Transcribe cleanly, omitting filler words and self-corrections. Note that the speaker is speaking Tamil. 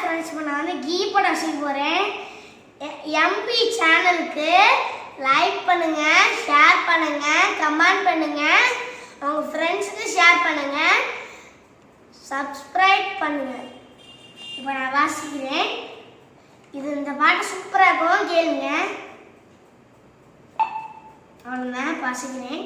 ஃப்ரெண்ட்ஸ் இப்போ நான் வந்து கீ படம் செய்ய போகிறேன். எம்பி சேனலுக்கு லைக் பண்ணுங்க, ஷேர் பண்ணுங்க, கமெண்ட் பண்ணுங்க, உங்க ஃப்ரெண்ட்ஸுக்கு ஷேர் பண்ணுங்க, சப்ஸ்கிரைப் பண்ணுங்க. இப்போ நான் வாசிக்கிறேன். இந்த பாட்டு சூப்பராக இருக்கும், கேளுங்க. அவ்வளோதான் வாசிக்கிறேன்.